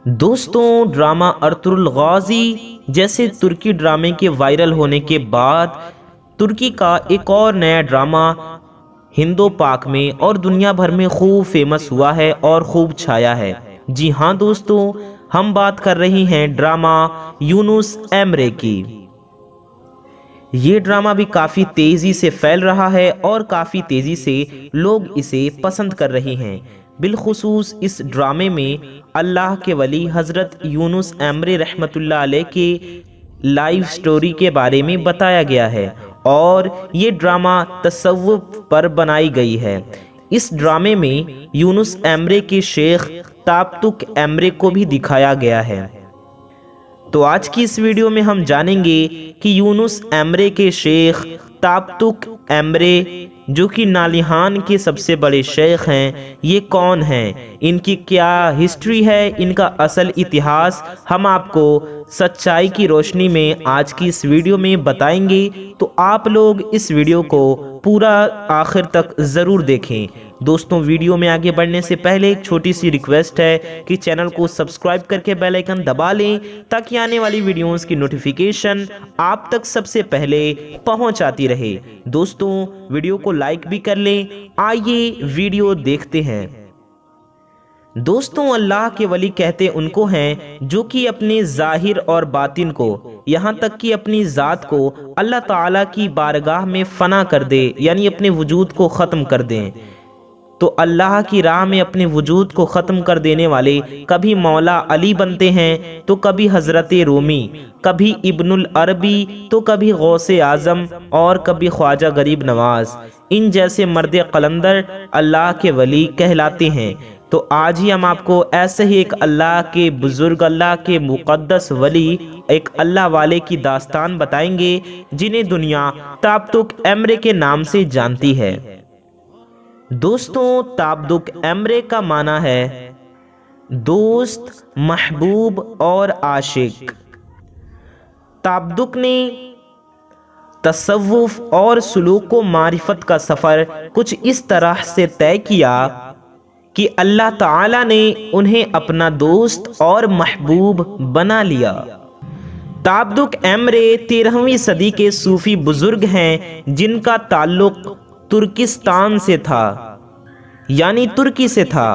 دوستوں، drama Ertugrul Ghazi جیسے ترکی ڈرامے کے وائرل ہونے کے بعد ترکی کا ایک اور نیا ڈرامہ ہندو پاک میں اور دنیا بھر میں خوب فیمس ہوا ہے اور خوب چھایا ہے۔ جی ہاں دوستوں، ہم بات کر رہے ہیں ڈرامہ یونس ایمرے کی۔ یہ ڈرامہ بھی کافی تیزی سے پھیل رہا ہے اور کافی تیزی سے لوگ اسے پسند کر رہے ہیں۔ بالخصوص اس ڈرامے میں اللہ کے ولی حضرت یونس ایمرے رحمۃ اللہ علیہ کے لائف سٹوری کے بارے میں بتایا گیا ہے اور یہ ڈرامہ تصوف پر بنائی گئی ہے۔ اس ڈرامے میں یونس ایمرے کے شیخ تابتک ایمرے کو بھی دکھایا گیا ہے۔ تو آج کی اس ویڈیو میں ہم جانیں گے کہ یونس ایمرے کے شیخ تابتک ایمرے جو کہ نالیہان کے سب سے بڑے شیخ ہیں، یہ کون ہیں، ان کی کیا ہسٹری ہے، ان کا اصل اتہاس ہم آپ کو سچائی کی روشنی میں آج کی اس ویڈیو میں بتائیں گے۔ تو آپ لوگ اس ویڈیو کو پورا آخر تک ضرور دیکھیں۔ دوستوں، ویڈیو میں آگے بڑھنے سے پہلے ایک چھوٹی سی ریکویسٹ ہے کہ چینل کو سبسکرائب کر کے بیل آئیکن دبا لیں تاکہ آنے والی ویڈیوز کی نوٹیفیکیشن آپ تک سب سے پہلے پہنچ آتی رہے۔ دوستوں، ویڈیو کو لائک بھی کر لیں۔ آئیے ویڈیو دیکھتے ہیں۔ دوستوں، اللہ کے ولی کہتے ان کو ہیں جو کہ اپنے ظاہر اور باطن کو، یہاں تک کہ اپنی ذات کو اللہ تعالیٰ کی بارگاہ میں فنا کر دے، یعنی اپنے وجود کو ختم کر دیں۔ تو اللہ کی راہ میں اپنے وجود کو ختم کر دینے والے کبھی مولا علی بنتے ہیں تو کبھی حضرت رومی، کبھی ابن العربی تو کبھی غوث اعظم اور کبھی خواجہ غریب نواز۔ ان جیسے مرد قلندر اللہ کے ولی کہلاتے ہیں۔ تو آج ہی ہم آپ کو ایسے ہی ایک اللہ کے بزرگ، اللہ کے مقدس ولی، ایک اللہ والے کی داستان بتائیں گے جنہیں دنیا تابتک ایمرے کے نام سے جانتی ہے۔ دوستوں، تابتک ایمرے کا معنی ہے دوست، محبوب اور عاشق۔ تابتک نے تصوف اور سلوک و معرفت کا سفر کچھ اس طرح سے طے کیا کہ اللہ تعالیٰ نے انہیں اپنا دوست اور محبوب بنا لیا۔ تابتک ایمرے 13ویں صدی کے صوفی بزرگ ہیں جن کا تعلق ترکستان سے تھا، یعنی ترکی سے تھا۔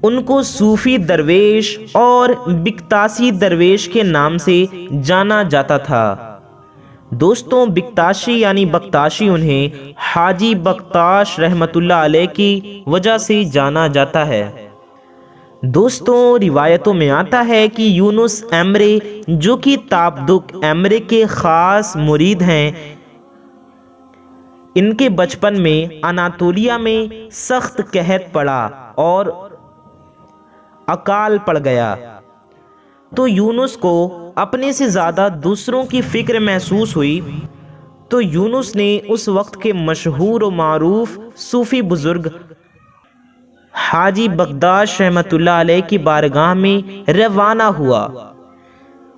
ان کو صوفی درویش اور بکتاشی درویش کے نام سے جانا جاتا تھا۔ دوستوں، بکتاشی یعنی بختاشی انہیں حاجی بختاش رحمۃ اللہ علیہ کی وجہ سے جانا جاتا ہے۔ دوستوں، روایتوں میں آتا ہے کہ یونس ایمرے جو کہ تابتک ایمرے کے خاص مرید ہیں، ان کے بچپن میں اناطولیہ میں سخت قحط پڑا اور اکال پڑ گیا، تو یونس کو اپنے سے زیادہ دوسروں کی فکر محسوس ہوئی۔ تو یونس نے اس وقت کے مشہور و معروف صوفی بزرگ حاجی بختاش رحمۃ اللہ علیہ کی بارگاہ میں روانہ ہوا۔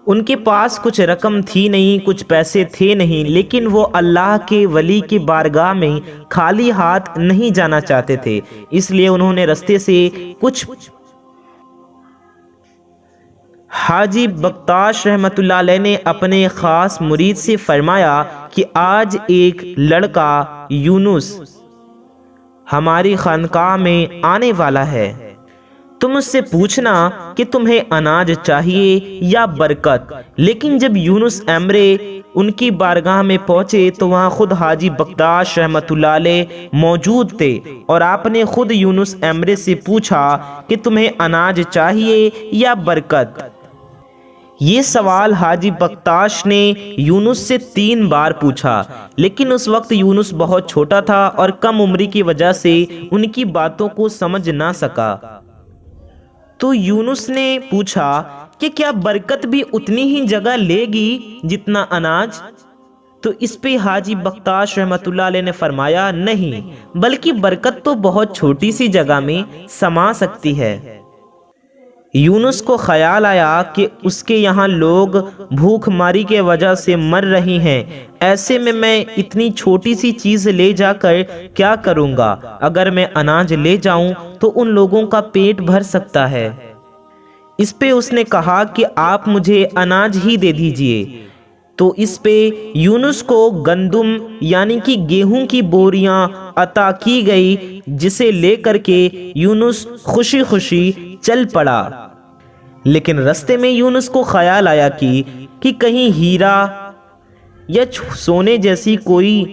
ان کے پاس کچھ رقم تھی نہیں، کچھ پیسے تھے نہیں، لیکن وہ اللہ کے ولی کی بارگاہ میں خالی ہاتھ نہیں جانا چاہتے تھے، اس لیے انہوں نے رستے سے کچھ حاجی بختاش رحمۃ اللہ علیہ نے اپنے خاص مرید سے فرمایا کہ آج ایک لڑکا یونس ہماری خانقاہ میں آنے والا ہے، تم اس سے پوچھنا کہ تمہیں اناج چاہیے یا برکت۔ لیکن جب یونس ایمرے ان کی بارگاہ میں پہنچے تو وہاں خود حاجی بختاش رحمۃ اللہ علیہ موجود تھے، اور آپ نے خود یونس ایمرے سے پوچھا کہ تمہیں اناج چاہیے یا برکت۔ یہ سوال حاجی بختاش نے یونس سے 3 بار پوچھا، لیکن اس وقت یونس بہت چھوٹا تھا اور کم عمری کی وجہ سے ان کی باتوں کو سمجھ نہ سکا۔ تو یونس نے پوچھا کہ کیا برکت بھی اتنی ہی جگہ لے گی جتنا اناج؟ تو اس پہ حاجی بختاش رحمۃ اللہ علیہ نے فرمایا نہیں، بلکہ برکت تو بہت چھوٹی سی جگہ میں سما سکتی ہے۔ یونس کو خیال آیا کہ اس کے یہاں لوگ بھوک ماری کے وجہ سے مر رہی ہیں، ایسے میں اتنی چھوٹی سی چیز لے جا کر کیا کروں گا؟ اگر میں اناج لے جاؤں تو ان لوگوں کا پیٹ بھر سکتا ہے۔ اس پہ اس نے کہا کہ آپ مجھے اناج ہی دے دیجئے۔ تو اس پہ یونس کو گندم یعنی کہ گیہوں کی بوریاں عطا کی گئی، جسے لے کر کے یونس خوشی خوشی چل پڑا۔ لیکن رستے میں یونس کو خیال آیا کہ کہیں ہیرا یا سونے جیسی کوئی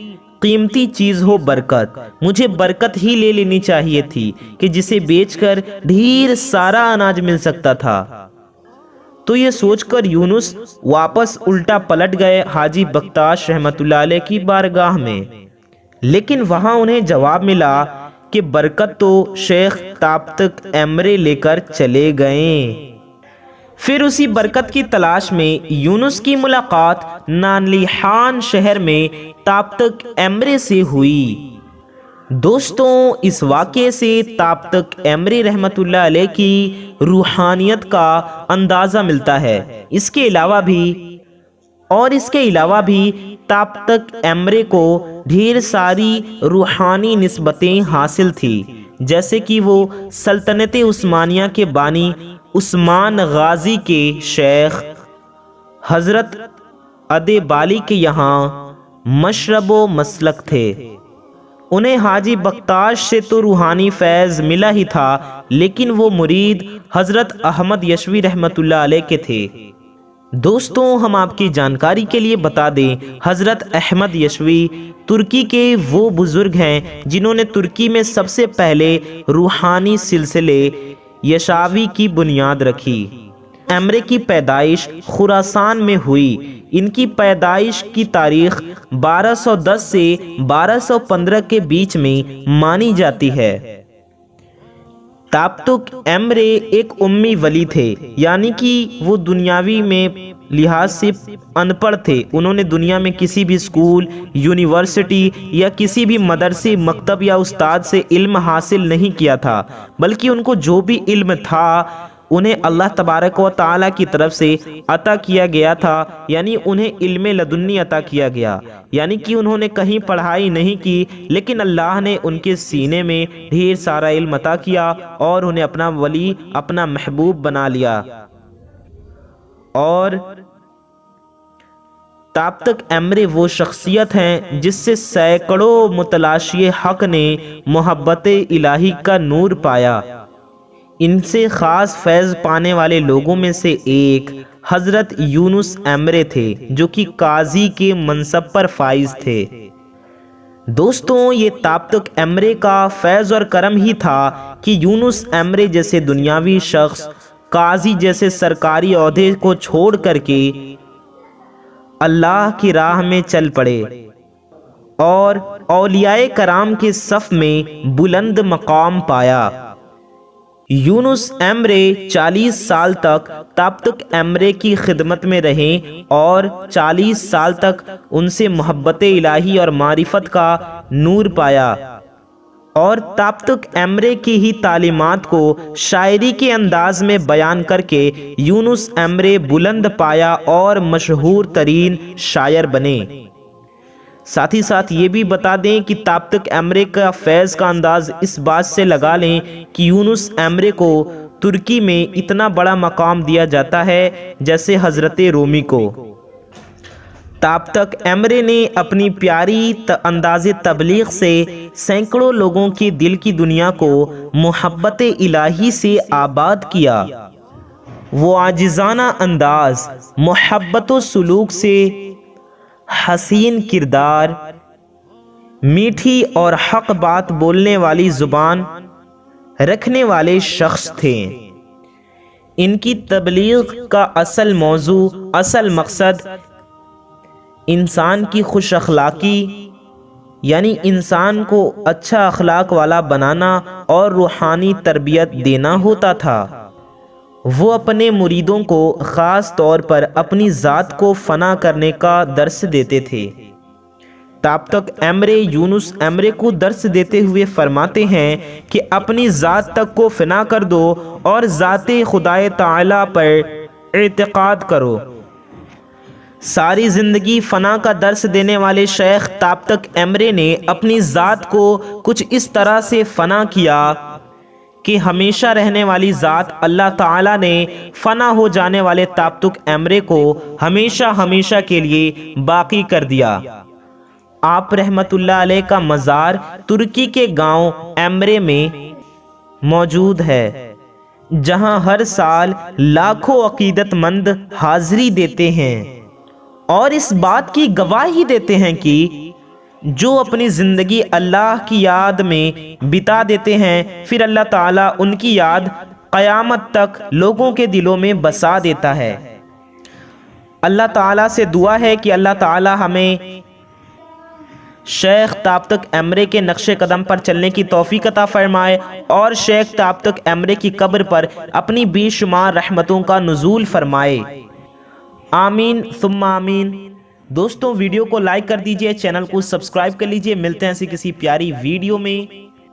قیمتی چیز ہو، برکت، مجھے برکت ہی لے لینی چاہیے تھی کہ جسے بیچ کر ڈھیر سارا اناج مل سکتا تھا۔ تو یہ سوچ کر یونس واپس الٹا پلٹ گئے حاجی بختاش رحمت اللہ علیہ کی بارگاہ میں، لیکن وہاں انہیں جواب ملا کہ برکت تو شیخ تابتک ایمرے لے کر چلے گئے۔ پھر اسی برکت کی تلاش میں یونس کی ملاقات نانلیحان شہر میں تابتک ایمرے سے ہوئی۔ دوستوں، اس واقعے سے تابتک ایمرے رحمت اللہ علیہ کی روحانیت کا اندازہ ملتا ہے۔ اس کے علاوہ بھی تابتک ایمرے کو ڈھیر ساری روحانی نسبتیں حاصل تھی، جیسے کہ وہ سلطنت عثمانیہ کے بانی عثمان غازی کے شیخ حضرت ادے بالی کے یہاں مشرب و مسلک تھے۔ انہیں حاجی بختاش سے تو روحانی فیض ملا ہی تھا، لیکن وہ مرید حضرت احمد یشوی رحمت اللہ علیہ کے تھے۔ دوستوں، ہم آپ کی جانکاری کے لیے بتا دیں، حضرت احمد یشوی ترکی کے وہ بزرگ ہیں جنہوں نے ترکی میں سب سے پہلے روحانی سلسلے یشاوی کی بنیاد رکھی۔ ایمرے کی پیدائش خراسان میں ہوئی۔ ان کی پیدائش کی تاریخ 1210 سے 1215 کے بیچ میں مانی جاتی ہے۔ تابتک ایمرے ایک امی ولی تھے، یعنی کہ وہ دنیاوی میں لحاظ سے ان پڑھ تھے۔ انہوں نے دنیا میں کسی بھی اسکول، یونیورسٹی یا کسی بھی مدرسے، مکتب یا استاد سے علم حاصل نہیں کیا تھا، بلکہ ان کو جو بھی علم تھا انہیں اللہ تبارک و تعالیٰ کی طرف سے عطا کیا گیا تھا، یعنی انہیں علم لدنی عطا کیا گیا، یعنی کہ انہوں نے کہیں پڑھائی نہیں کی، لیکن اللہ نے ان کے سینے میں ڈھیر سارا علم عطا کیا اور انہیں اپنا ولی، اپنا محبوب بنا لیا۔ اور تابتک ایمرے وہ شخصیت ہیں جس سے سینکڑوں متلاشی حق نے محبت الہی کا نور پایا۔ ان سے خاص فیض پانے والے لوگوں میں سے ایک حضرت یونس ایمرے تھے، جو کہ قاضی کے منصب پر فائز تھے۔ دوستوں، یہ تابتک ایمرے کا فیض اور کرم ہی تھا کہ یونس ایمرے جیسے دنیاوی شخص قاضی جیسے سرکاری عہدے کو چھوڑ کر کے اللہ کی راہ میں چل پڑے اور اولیاء کرام کے صف میں بلند مقام پایا۔ یونس ایمرے 40 سال تک تابتک ایمرے کی خدمت میں رہے اور 40 سال تک ان سے محبت الہی اور معرفت کا نور پایا، اور تابتک ایمرے کی ہی تعلیمات کو شاعری کے انداز میں بیان کر کے یونس ایمرے بلند پایا اور مشہور ترین شاعر بنے۔ ساتھ ہی ساتھ یہ بھی بتا دیں کہ تابتک ایمرے کا فیض کا انداز اس بات سے لگا لیں کہ یونس ایمرے کو ترکی میں اتنا بڑا مقام دیا جاتا ہے جیسے حضرت رومی کو۔ تابتک ایمرے نے اپنی پیاری انداز تبلیغ سے سینکڑوں لوگوں کے دل کی دنیا کو محبت الہی سے آباد کیا۔ وہ عاجزانہ انداز، محبت و سلوک سے حسین کردار، میٹھی اور حق بات بولنے والی زبان رکھنے والے شخص تھے۔ ان کی تبلیغ کا اصل موضوع، اصل مقصد انسان کی خوش اخلاقی، یعنی انسان کو اچھا اخلاق والا بنانا اور روحانی تربیت دینا ہوتا تھا۔ وہ اپنے مریدوں کو خاص طور پر اپنی ذات کو فنا کرنے کا درس دیتے تھے۔ تابتک ایمرے یونس ایمرے کو درس دیتے ہوئے فرماتے ہیں کہ اپنی ذات تک کو فنا کر دو اور ذات خدائے تعالی پر اعتقاد کرو۔ ساری زندگی فنا کا درس دینے والے شیخ تابتک ایمرے نے اپنی ذات کو کچھ اس طرح سے فنا کیا کہ ہمیشہ رہنے والی ذات اللہ تعالیٰ نے فنا ہو جانے والے تابتک ایمرے کو ہمیشہ ہمیشہ کے لیے باقی کر دیا۔ آپ رحمت اللہ علیہ کا مزار ترکی کے گاؤں ایمرے میں موجود ہے، جہاں ہر سال لاکھوں عقیدت مند حاضری دیتے ہیں اور اس بات کی گواہی دیتے ہیں کہ جو اپنی زندگی اللہ کی یاد میں بتا دیتے ہیں، پھر اللہ تعالیٰ ان کی یاد قیامت تک لوگوں کے دلوں میں بسا دیتا ہے۔ اللہ تعالیٰ سے دعا ہے کہ اللہ تعالیٰ ہمیں شیخ تابتک ایمرے کے نقش قدم پر چلنے کی توفیق عطا فرمائے اور شیخ تابتک ایمرے کی قبر پر اپنی بے شمار رحمتوں کا نزول فرمائے، آمین ثم آمین۔ دوستوں، ویڈیو کو لائک کر دیجئے، چینل کو سبسکرائب کر لیجئے۔ ملتے ہیں ایسی کسی پیاری ویڈیو میں۔